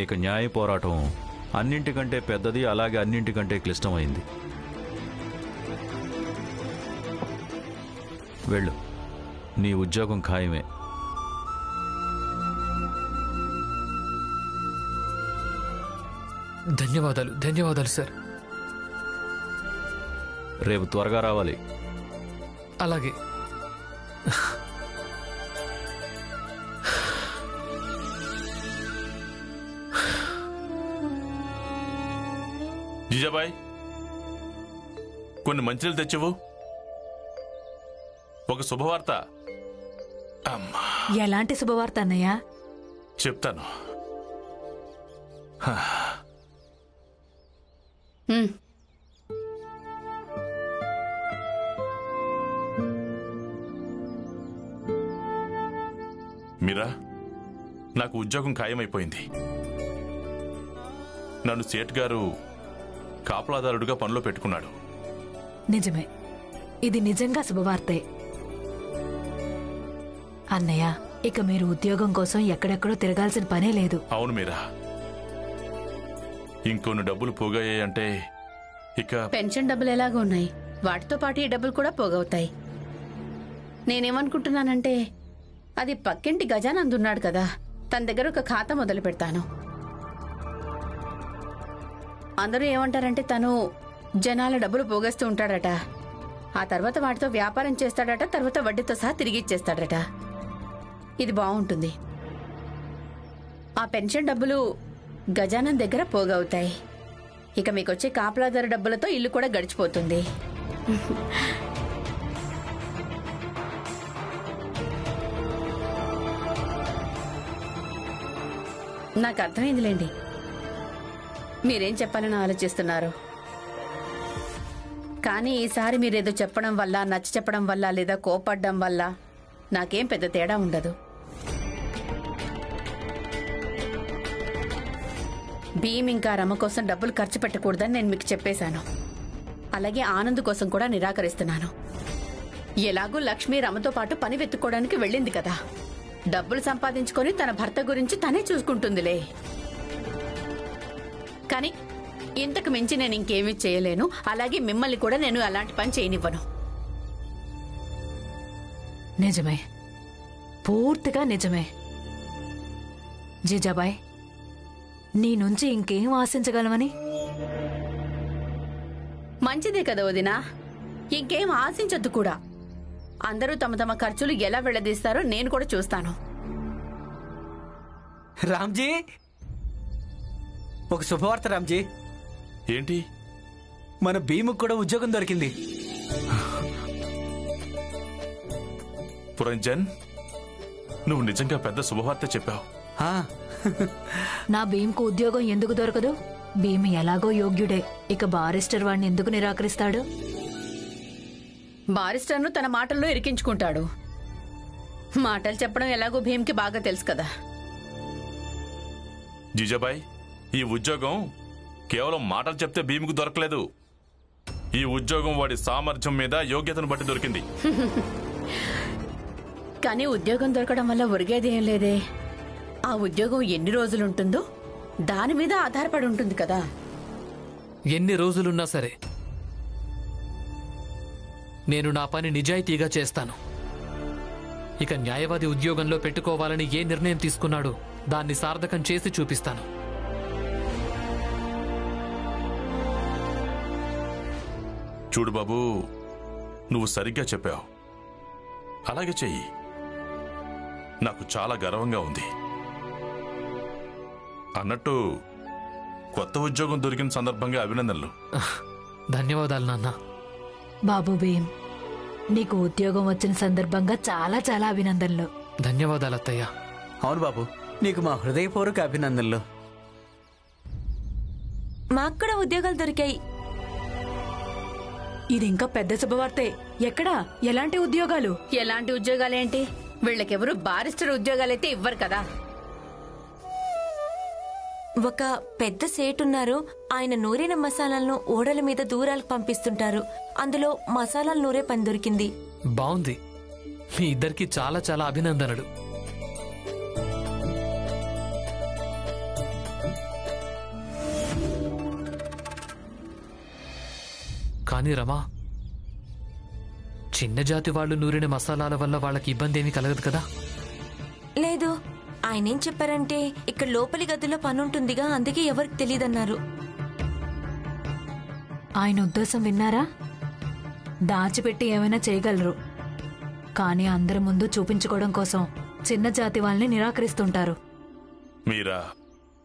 ఇక న్యాయ పోరాటం అన్నింటికంటే పెద్దది, అలాగే అన్నింటికంటే క్లిష్టమైంది. వెళ్ళు, నీ ఉద్యోగం ఖాయమే. ధన్యవాదాలు, ధన్యవాదాలు సార్. రేపు త్వరగా రావాలి. అలాగే. జిజాబాయ్, కొన్ని మంచినీళ్ళు తెచ్చివు. ఒక శుభవార్త. అమ్మా, ఎలాంటి శుభవార్త అన్నయ్య? చెప్తాను. మీరా, నాకు ఉద్యోగం ఖాయమైపోయింది. నన్ను సేట్ గారు కాపలాదారుడుగా పనిలో పెట్టుకున్నాడు. నిజమే, ఇది నిజంగా శుభవార్తే. అన్నయ్య, ఇక మీరు ఉద్యోగం కోసం ఎక్కడెక్కడో తిరగాల్సిన పనే లేదు. అవును మీరా, ఇంకొన్ని డబ్బులు పోగాయంటే ఇక పెన్షన్ డబ్బులు ఎలాగో ఉన్నాయి, వాటితో పాటు ఈ డబ్బులు కూడా పోగవుతాయి. నేనేమనుకుంటున్నానంటే, అది పక్కింటి గజానంద్ ఉన్నాడు కదా, తన దగ్గర ఒక ఖాతా మొదలు పెడతాను. అందరూ ఏమంటారంటే తను జనాల డబ్బులు పోగేస్తూ ఉంటాడట, ఆ తర్వాత వాటితో వ్యాపారం చేస్తాడట, తర్వాత వడ్డీతో సహా తిరిగి ఇచ్చేస్తాడట. ఇది బాగుంటుంది. ఆ పెన్షన్ డబ్బులు గజానంద్ దగ్గర పోగవుతాయి. ఇక మీకొచ్చే కాపలాదారు డబ్బులతో ఇల్లు కూడా గడిచిపోతుంది. నాకు అర్థమైందిలేండి మీరేం చెప్పాలని ఆలోచిస్తున్నారు. కానీ ఈసారి మీరేదో చెప్పడం వల్ల, నచ్చ చెప్పడం వల్ల, లేదా కోపడ్డం వల్ల నాకేం పెద్ద తేడా ఉండదు. భీమ్ ఇంకా రమ కోసం డబ్బులు ఖర్చు పెట్టకూడదని నేను మీకు చెప్పేశాను. అలాగే ఆనంద్ కోసం కూడా నిరాకరిస్తున్నాను. ఎలాగూ లక్ష్మి రమతో పాటు పని వెతుక్కోవడానికి వెళ్ళింది కదా, డబ్బులు సంపాదించుకొని తన భర్త గురించి తనే చూసుకుంటుందిలే. కానీ ఇంతకు మించి నేను ఇంకేమీ చేయలేను. అలాగే మిమ్మల్ని కూడా నేను అలాంటి పని చేయనివ్వను. నిజమే, పూర్తిగా నిజమే. జీజాబాయ్, నీ నుంచి ఇంకేం ఆశించగలమని? మంచిదే కదా వదినా, ఇంకేం ఆశించొద్దు కూడా. అందరూ తమ తమ ఖర్చులు ఎలా వెళ్లదీస్తారో నేను కూడా చూస్తాను. రామ్జీ, ఒక శుభవార్త రామ్జీ. ఏంటి? మన భీముకు కూడా ఉద్యోగం దొరికింది. పురంజన్, నువ్వు నిజంగా పెద్ద శుభవార్త చెప్పావు. నా భీమ్కు ఉద్యోగం ఎందుకు దొరకదు? భీమ్ ఎలాగో యోగ్యుడే, ఇక బారిస్టర్ వాడిని ఎందుకు నిరాకరిస్తాడు? బారిస్టర్ను తన మాటల్లో ఇరికించుకుంటాడు. మాటలు చెప్పడం ఎలాగో భీమ్కి బాగా తెలుసు కదా. జిజాబాయ్, ఈ ఉద్యోగం కేవలం మాటలు చెప్తే భీముకు దొరకలేదు. ఈ ఉద్యోగం వాడి సామర్థ్యం మీద, యోగ్యతను బట్టి దొరికింది. కానీ ఉద్యోగం దొరకడం వల్ల ఒరిగేది ఏం లేదే. ఆ ఉద్యోగం ఎన్ని రోజులుంటుందో దాని మీద ఆధారపడి ఉంటుంది కదా. ఎన్ని రోజులున్నా సరే నేను నా పని నిజాయితీగా చేస్తాను. ఇక న్యాయవాది ఉద్యోగంలో పెట్టుకోవాలని ఏ నిర్ణయం తీసుకున్నాడో దాన్ని సార్థకం చేసి చూపిస్తాను. చూడు బాబు, నువ్వు సరిగ్గా చెప్పావు. అలాగే చెయ్యి. నాకు చాలా గర్వంగా ఉంది. అన్నట్టు కొత్త ఉద్యోగం దొరికిన సందర్భంగా అభినందనలు. ధన్యవాదాలు నాన్న. బాబు భీమ్, నీకు ఉద్యోగం వచ్చిన సందర్భంగా చాలా చాలా అభినందనలు. ధన్యవాదాలు అత్తయ్య. అవును బాబు, నీకు మా హృదయపూర్వక అభినందనలు. మాకు కూడా ఉద్యోగాలు దొరికాయి. ఇది ఇంకా పెద్ద శుభవార్తే. ఎక్కడా? ఎలాంటి ఉద్యోగాలు? ఎలాంటి ఉద్యోగాలేంటి? వీళ్ళకెవరు బారిస్టర్ ఉద్యోగాలైతే ఇవ్వరు కదా. ఒక పెద్ద సేట్ ఉన్నారు. ఆయన నూరిన మసాలాలను ఓడల మీద దూరాలకు పంపిస్తుంటారు. అందులో మసాలాలు నూరే పని దొరికింది. బాగుంది. మీ ఇద్దరికి చాలా చాలా అభినందనలు. కానీ రమా, చిన్న జాతి వాళ్ళు నూరిన మసాలాల వల్ల వాళ్ళకి ఇబ్బంది ఏమీ కలగదు కదా? లేదు, ఆయనేం చెప్పారంటే ఇక్కడ లోపలి గదిలో పనుంటుందిగా, అందుకే ఎవరికి తెలియదన్నారు. ఆయన ఉద్దేశం విన్నారా? దాచిపెట్టి ఏమైనా చేయగలరు, కానీ అందరి ముందు చూపించుకోవడం కోసం చిన్న జాతి వాళ్ళని నిరాకరిస్తుంటారు. మీరా,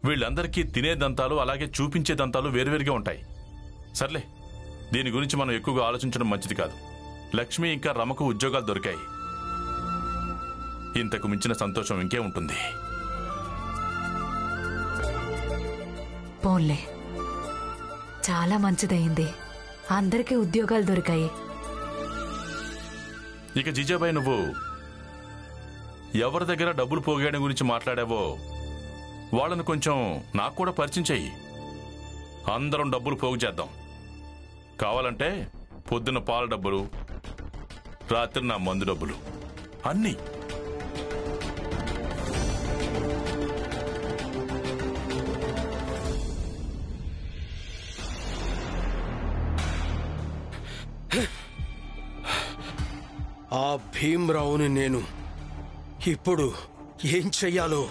వీళ్ళందరికీ తినే దంతాలు అలాగే చూపించే దంతాలు వేరువేరుగా ఉంటాయి. సర్లే, దీని గురించి మనం ఎక్కువగా ఆలోచించడం మంచిది కాదు. లక్ష్మి ఇంకా రమకు ఉద్యోగాలు దొరికాయి. ఇంతకు మించిన సంతోషం ఇంకే ఉంటుంది. పోన్లే, చాలా మంచిదయింది. అందరికీ ఉద్యోగాలు దొరికాయి. ఇక జీజాబాయి, నువ్వు ఎవరి దగ్గర డబ్బులు పోగేయడం గురించి మాట్లాడావో వాళ్ళను కొంచెం నాకు కూడా పరిచయం చెయ్యి. అందరం డబ్బులు పోగు చేద్దాం. కావాలంటే పొద్దున పాల డబ్బులు, రాత్రి నా మందు డబ్బులు అన్నీ. ఆ భీమ్రావుని నేను ఇప్పుడు ఏం చెయ్యాలో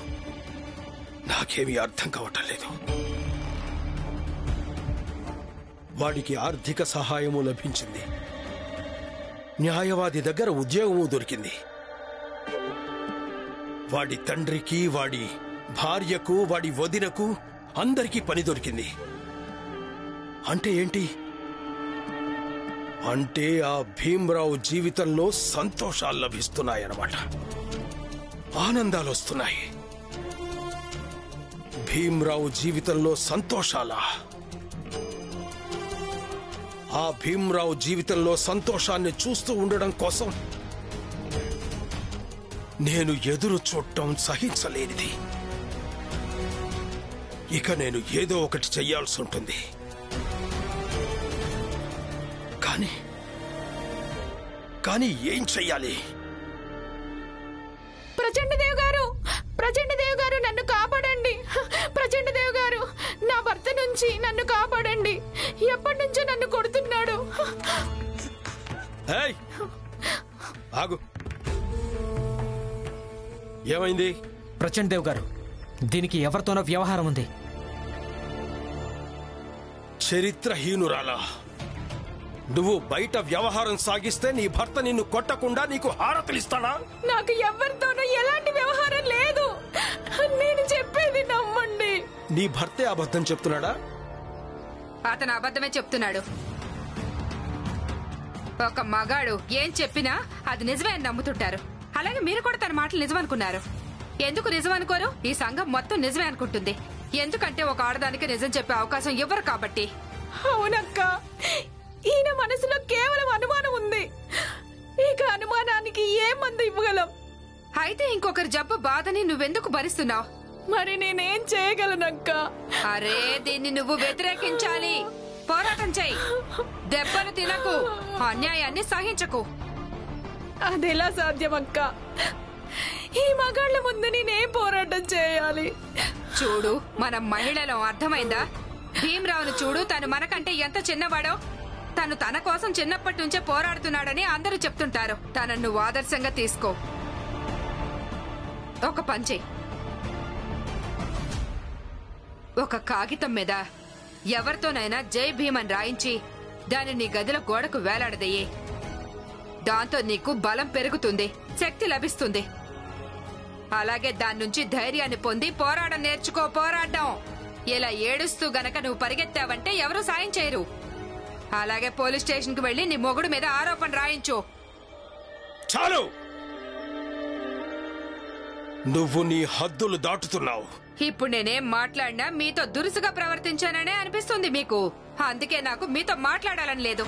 నాకేమీ అర్థం కావటం లేదు. వాడికి ఆర్థిక సహాయము లభించింది, న్యాయవాది దగ్గర ఉద్యోగము దొరికింది, వాడి తండ్రికి, వాడి భార్యకు, వాడి వదినకు అందరికీ పని దొరికింది. అంటే ఏంటి? అంటే ఆ భీమ్రావు జీవితంలో సంతోషాలు లభిస్తున్నాయన్నమాట, ఆనందాలు వస్తున్నాయి. భీమ్రావు జీవితంలో సంతోషాలా? ఆ భీమ్రావు జీవితంలో సంతోషాన్ని చూస్తూ ఉండడం కోసం నేను ఎదురు చూడటం సహించలేనిది. ఇక నేను ఏదో ఒకటి చెయ్యాల్సి ఉంటుంది. కానీ ఏం చెయ్యాలి? ప్రచండదేవ్ గారు, ప్రచండదేవ్ గారు, నన్ను కాపాడండి. ప్రచండదేవ్ గారు, నా భర్త నుంచి నన్ను కాపాడండి. ఎప్పటి నుంచో నన్ను కొడుతున్నాడు. ఏయ్, ఆగు. ఏమైంది? ప్రచండ్ దేవ్ గారు, దీనికి ఎవరితోనో వ్యవహారం ఉంది. చరిత్రహీనురాలా, నువ్వు బయట వ్యవహారం సాగిస్తే నీ భర్త నిన్ను కొట్టకుండా నీకు హారతలిస్తాడా? నాకు ఎవరితోనూ ఎలాంటి వ్యవహారం లేదు. నేను చెప్పేది నమ్మండి. నీ భర్తే అబద్ధం చెప్తున్నాడా? అతను అబద్ధమే చెప్తున్నాడు. ఒక మగాడు ఏం చెప్పినా అది నిజమే అని నమ్ముతుంటారు. అలాగే మీరు కూడా తన మాటలు నిజమనుకున్నారు. ఎందుకు నిజం అనుకోరు? ఈ సంఘం మొత్తం నిజమే అనుకుంటుంది. ఎందుకంటే ఒక ఆడదానికి నిజం చెప్పే అవకాశం ఇవ్వరు కాబట్టి. అవునక్క, ఈయన మనసులో కేవలం అనుమానం ఉంది. ఇక అనుమానానికి ఏ మందు ఇవ్వగలం? అయితే ఇంకొకరి జబ్బు బాధని నువ్వెందుకు భరిస్తున్నావు? మరి నేనేం చేయగలనక్క? అరే, దీన్ని నువ్వు వ్యతిరేకించాలి. పోరాటం చెయ్యి. దెబ్బలు తినకు, అన్యాయాన్ని సహించకు. అదెలా సాధ్యమక్క? ఈ మగాళ్ళ ముందు నేనేం పోరాటం చేయాలి? చూడు, మనం మహిళలం, అర్థమైందా? భీమ్రావును చూడు, తను మనకంటే ఎంత చిన్నవాడో. తను తన కోసం చిన్నప్పటి నుంచే పోరాడుతున్నాడని అందరూ చెప్తుంటారు. తనను నువ్వు ఆదర్శంగా తీసుకో. ఒక పని చెయ్యి. ఒక కాగితం మీద ఎవరితోనైనా జై భీమ్ అని రాయించి దాన్ని నీ గదిలో గోడకు వేలాడదయ్యే. దాంతో నీకు బలం పెరుగుతుంది, శక్తి లభిస్తుంది. అలాగే దాని నుంచి ధైర్యాన్ని పొంది పోరాటం నేర్చుకో. పోరాటం. ఇలా ఏడుస్తూ గనక నువ్వు పరిగెత్తావంటే ఎవరూ సాయం చేయరు. అలాగే పోలీస్ స్టేషన్ కు వెళ్లి నీ మొగుడు మీద ఆరోపణ రాయించు. చాలు, నువ్వు నీ హద్దులు దాటుతున్నావు. ఇప్పుడు నేనేం మాట్లాడినా మీతో దురుసుగా ప్రవర్తించాననే అనిపిస్తుంది మీకు. అందుకే నాకు మీతో మాట్లాడాలని లేదు.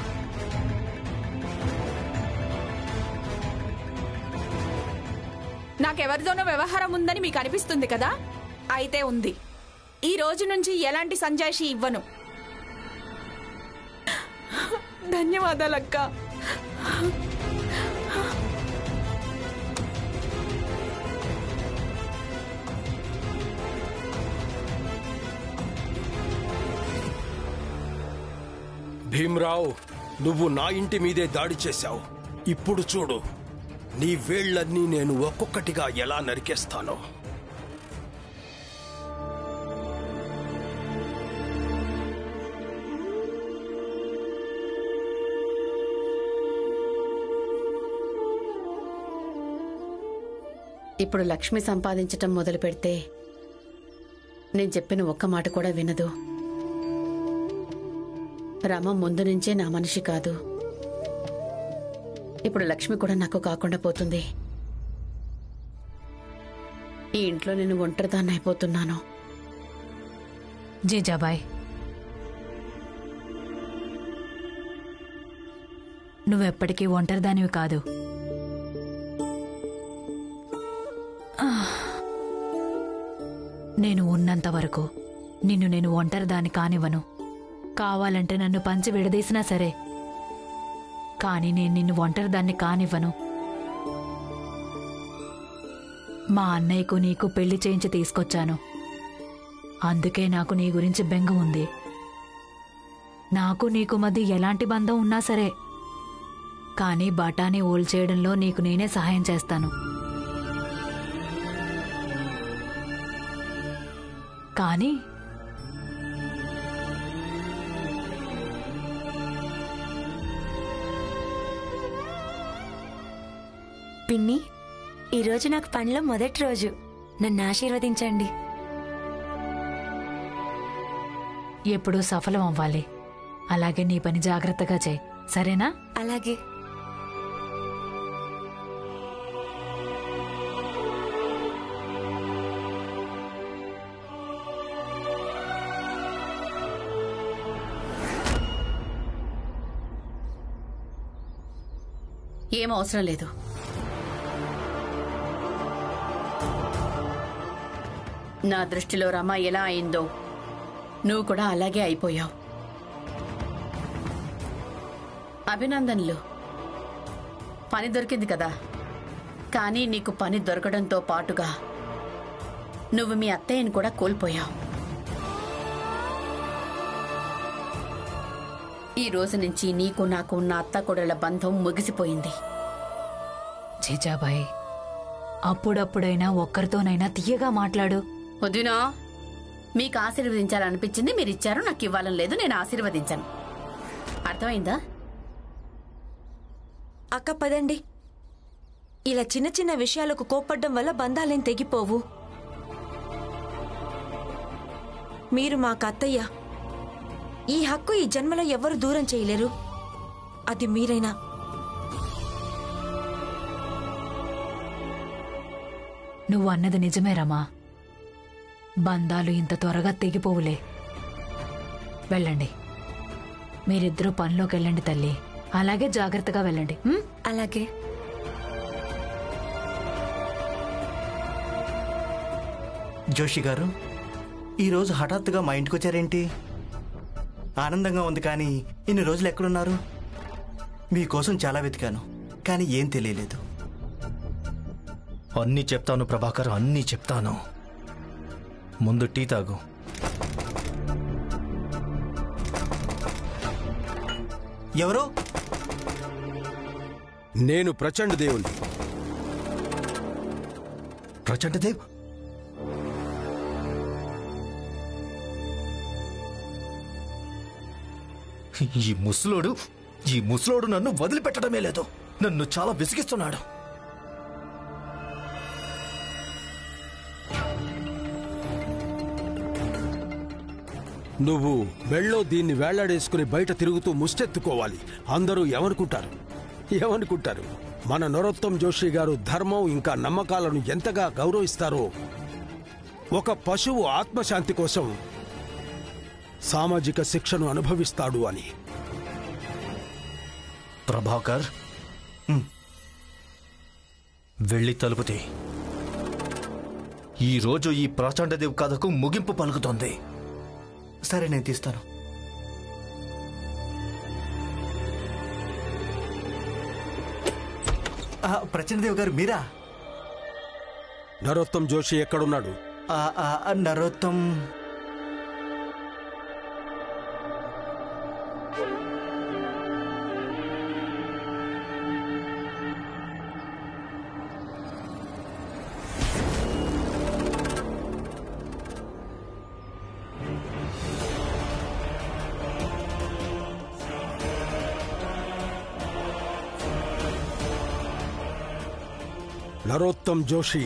నాకెవరితోనో వ్యవహారం ఉందని మీకు అనిపిస్తుంది కదా? అయితే ఉంది. ఈ రోజు నుంచి ఎలాంటి సంజాయిషి ఇవ్వను. ధన్యవాదాలక్క. భీమ్రావ్, నువ్వు నా ఇంటి మీదే దాడి చేశావు. ఇప్పుడు చూడు, నీ వేళ్లన్నీ నేను ఒక్కొక్కటిగా ఎలా నరికేస్తానో. ఇప్పుడు లక్ష్మి సంపాదించటం మొదలు పెడితే నేను చెప్పిన ఒక్క మాట కూడా వినదు. రమ ముందు నుంచే నా మనిషి కాదు. ఇప్పుడు లక్ష్మి కూడా నాకు కాకుండా పోతుంది. ఈ ఇంట్లో నేను ఒంటరిదాన్ని అయిపోతున్నాను. జీజాబాయ్, నువ్వెప్పటికీ ఒంటరిదానివి కాదు. నేను ఉన్నంత వరకు నిన్ను నేను ఒంటరిదాన్ని కానివ్వను. కావాలంటే నన్ను పంచి విడదీసినా సరే, కానీ నేను నిన్ను ఒంటరిదాన్ని కానివ్వను. మా అన్నయ్యకు నీకు పెళ్లి చేయించి తీసుకొచ్చాను. అందుకే నాకు నీ గురించి బెంగ ఉంది. నాకు నీకు మధ్య ఎలాంటి బంధం ఉన్నా సరే, కానీ బఠానీ ఓల్ చేయడంలో నీకు నేనే సహాయం చేస్తాను. కానీ పిన్ని, ఈరోజు నాకు పనిలో మొదటి రోజు. నన్ను ఆశీర్వదించండి. ఎప్పుడూ సఫలం అవ్వాలి. అలాగే నీ పని జాగ్రత్తగా చేయి, సరేనా? అలాగే. ఏం అవసరం లేదు. నా దృష్టిలో రమ ఎలా అయిందో నువ్వు కూడా అలాగే అయిపోయావు. అభినందనలు. పని దొరికింది కదా, కానీ నీకు పని దొరకడంతో పాటుగా నువ్వు మీ అత్తయ్యని కూడా కోల్పోయావు. ఈ రోజు నుంచి నీకు నాకు ఉన్న అత్తకొడల బంధం ముగిసిపోయింది. జీజాబాయ్, అప్పుడప్పుడైనా ఒక్కరితోనైనా తీయగా మాట్లాడు. వదినా, మీకు ఆశీర్వదించాలనిపించింది, మీరు ఇచ్చారు. నాకు ఇవ్వాలని లేదు, నేను ఆశీర్వదించాను. అర్థమైందా? అక్క పదండి. ఇలా చిన్న చిన్న విషయాలకు కోప్పడ్డం వల్ల బంధాలేం తెగిపోవు. మీరు మాకు అత్తయ్య. ఈ హక్కు ఈ జన్మలో ఎవరు దూరం చేయలేరు. అది మీరైనా. నువ్వు అన్నది నిజమే రమా. బంధాలు ఇంత త్వరగా తెగిపోవులే. వెళ్ళండి, మీరిద్దరూ పనిలోకి వెళ్ళండి తల్లి. అలాగే జాగ్రత్తగా వెళ్ళండి. అలాగే. జోషి గారు, ఈరోజు హఠాత్తుగా మా ఇంటికి వచ్చారేంటి? ఆనందంగా ఉంది, కానీ ఇన్ని రోజులు ఎక్కడున్నారు? మీకోసం చాలా వెతికాను, కానీ ఏం తెలియలేదు. అన్నీ చెప్తాను ప్రభాకర్, అన్నీ చెప్తాను. ముందు టీ తాగు. ఎవరు? నేను ప్రచండ దేవుణ్ణి. ప్రచండ దేవ్? ఈ ముసలోడు నన్ను వదిలిపెట్టడమే లేదు. నన్ను చాలా విసిగిస్తున్నాడు. నువ్వు మెళ్ళో దీన్ని వేళ్లాడేసుకుని బయట తిరుగుతూ ముష్టెత్తుకోవాలి. అందరూ ఏమనుకుంటారు? మన నరోత్తమ్ జోషి గారు ధర్మం ఇంకా నమ్మకాలను ఎంతగా గౌరవిస్తారో, ఒక పశువు ఆత్మశాంతి కోసం సామాజిక శిక్షను అనుభవిస్తాడు అని. ప్రభాకర్, వెళ్ళి తలుపుతే. ఈరోజు ఈ ప్రచండదేవ్ కథకు ముగింపు పలుకుతోంది. సరే, నేను తీస్తాను. ప్రచండదేవ్ గారు మీరా? నరోత్తమ్ జోషి ఎక్కడున్నాడు? నరోత్తమ్ నరోత్తమ్ జోషి,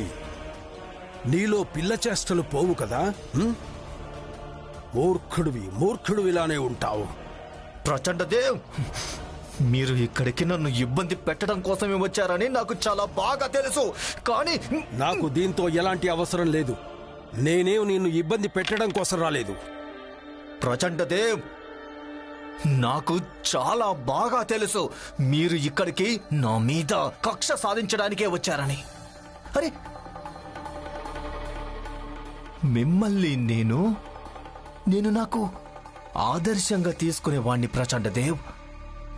నీలో పిల్ల చేష్టలు పోవు కదా? మూర్ఖుడివిలానే ఉంటావు. ప్రచండదేవ్, మీరు ఇక్కడికి నన్ను ఇబ్బంది పెట్టడం కోసమే వచ్చారని నాకు చాలా బాగా తెలుసు. కానీ నాకు దీంతో ఎలాంటి అవసరం లేదు. నేనేం నిన్ను ఇబ్బంది పెట్టడం కోసం రాలేదు. ప్రచండదేవ్, నాకు చాలా బాగా తెలుసు మీరు ఇక్కడికి నా మీద కక్ష సాధించడానికే వచ్చారని. అరే, మిమ్మల్ని నేను నాకు ఆదర్శంగా తీసుకునేవాణ్ణి ప్రచండదేవ్.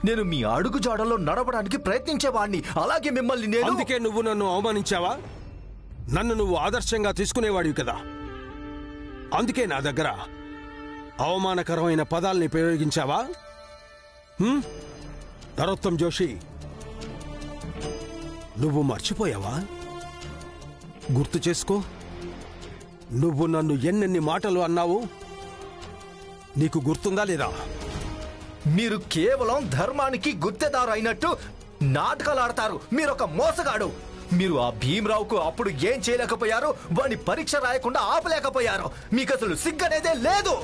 నేను మీ అడుగు జాడలో నడవడానికి ప్రయత్నించేవాణ్ణి. అలాగే మిమ్మల్ని నేను... అందుకే నువ్వు నన్ను అవమానించావా? నన్ను నువ్వు ఆదర్శంగా తీసుకునేవాడివి కదా. అందుకే నా దగ్గర అవమానకరమైన పదాల్ని ప్రయోగించావా? నరోత్తమ్ జోషి, నువ్వు మర్చిపోయావా? గుర్తు చేసుకో. నువ్వు నన్ను ఎన్నెన్ని మాటలు అన్నావు. నీకు గుర్తుందా లేదా? మీరు కేవలం ధర్మానికి గుత్తేదారు అయినట్టు నాటకాలు ఆడతారు. మీరొక మోసగాడు. మీరు ఆ భీమరావుకు అప్పుడు ఏం చేయలేకపోయారు, వాడిని పరీక్ష రాయకుండా ఆపలేకపోయారు. మీకు అసలు సిగ్గనేదే లేదు.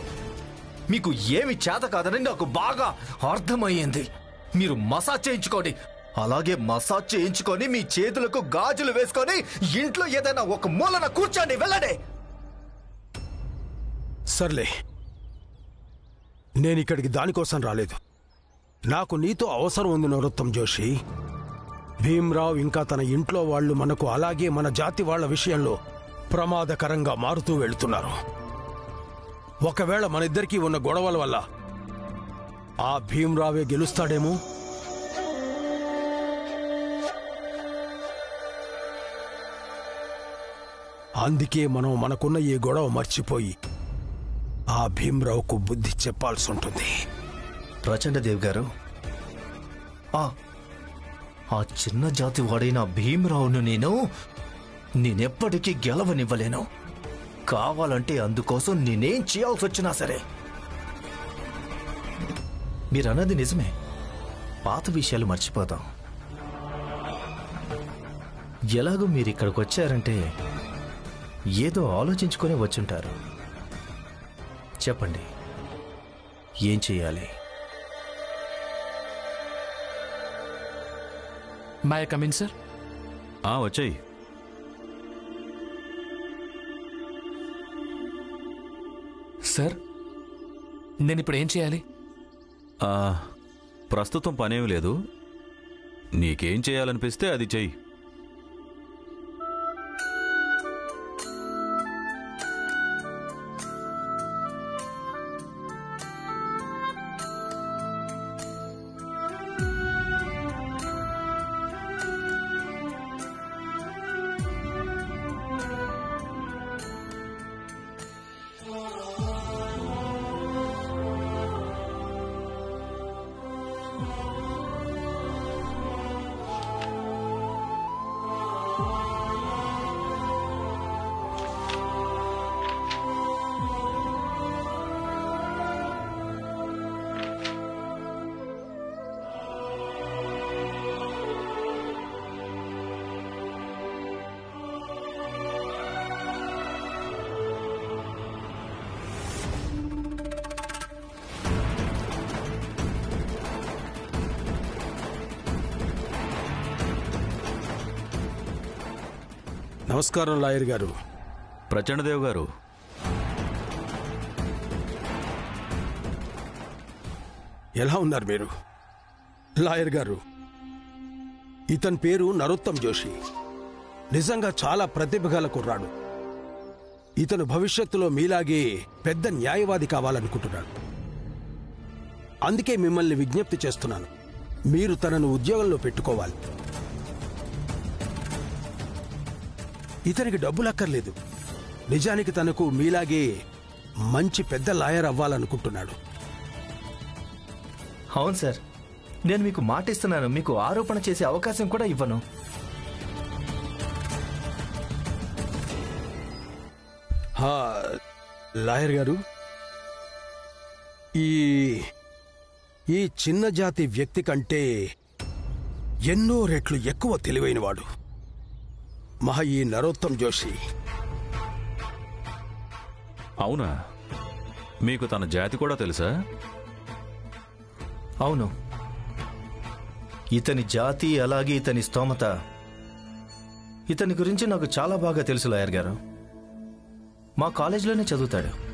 మీకు ఏమి చేత కాదని నాకు బాగా అర్థమయ్యింది. మీరు మసాజ్ చేయించుకోండి. అలాగే మసాజ్ చేయించుకొని మీ చేతులకు గాజులు వేసుకొని ఇంట్లో ఏదైనా ఒక మూలన కూర్చోండి. వెళ్ళండి. సర్లే, నేనిక్కడికి దానికోసం రాలేదు. నాకు నీతో అవసరం ఉంది నరోత్తమ్ జోషి. భీమ్రావ్ ఇంకా తన ఇంట్లో వాళ్ళు మనకు, అలాగే మన జాతి వాళ్ల విషయంలో ప్రమాదకరంగా మారుతూ వెళుతున్నారు. ఒకవేళ మనిద్దరికీ ఉన్న గొడవల వల్ల ఆ భీమ్రావే గెలుస్తాడేమో. అందుకే మనం మనకున్న ఈ గొడవ మర్చిపోయి ఆ భీమ్రావుకు బుద్ధి చెప్పాల్సి ఉంటుంది. ప్రచండదేవ్ గారు, ఆ చిన్న జాతి వాడైన భీమరావును నేనెప్పటికీ గెలవనివ్వలేను. కావాలంటే అందుకోసం నేనేం చేయాల్సి వచ్చినా సరే. మీరన్నది నిజమే. పాత విషయాలు మర్చిపోతాం. ఎలాగో మీరు ఇక్కడికి వచ్చారంటే ఏదో ఆలోచించుకునే వచ్చుంటారు. చెప్పండి, ఏం చెయ్యాలి? May come in sir? వచ్చాయి. సార్, నేను ఇప్పుడు ఏం చేయాలి? ప్రస్తుతం పనేమి లేదు. నీకేం చేయాలనిపిస్తే అది చెయ్యి. నమస్కారం లాయర్ గారు. ప్రచండదేవ్ గారు, ఎలా ఉన్నారు మీరు? లాయర్ గారు, ఇతని పేరు నరోత్తమ్ జోషి. నిజంగా చాలా ప్రతిభగల కుర్రాడు. ఇతను భవిష్యత్తులో మీలాగే పెద్ద న్యాయవాది కావాలనుకుంటున్నాడు. అందుకే మిమ్మల్ని విజ్ఞప్తి చేస్తున్నాను, మీరు తనను ఉద్యోగంలో పెట్టుకోవాలి. ఇతనికి డబ్బులు అక్కర్లేదు. నిజానికి తనకు మీలాగే మంచి పెద్ద లాయర్ అవ్వాలనుకుంటున్నాడు. అవును సార్, నేను మీకు మాటిస్తున్నాను. మీకు ఆరోపణ చేసే అవకాశం కూడా ఇవ్వను. లాయర్ గారు, ఈ చిన్న జాతి వ్యక్తి కంటే ఎన్నో రెట్లు ఎక్కువ తెలివైనవాడు. ఈ నరోత్తం జోషి. అవునా? మీకు తన జాతి కూడా తెలుసా? అవును, ఇతని జాతి అలాగే ఇతని స్తోమత, ఇతని గురించి నాకు చాలా బాగా తెలుసు లాయర్ గారు. మా కాలేజీలోనే చదువుతాడు.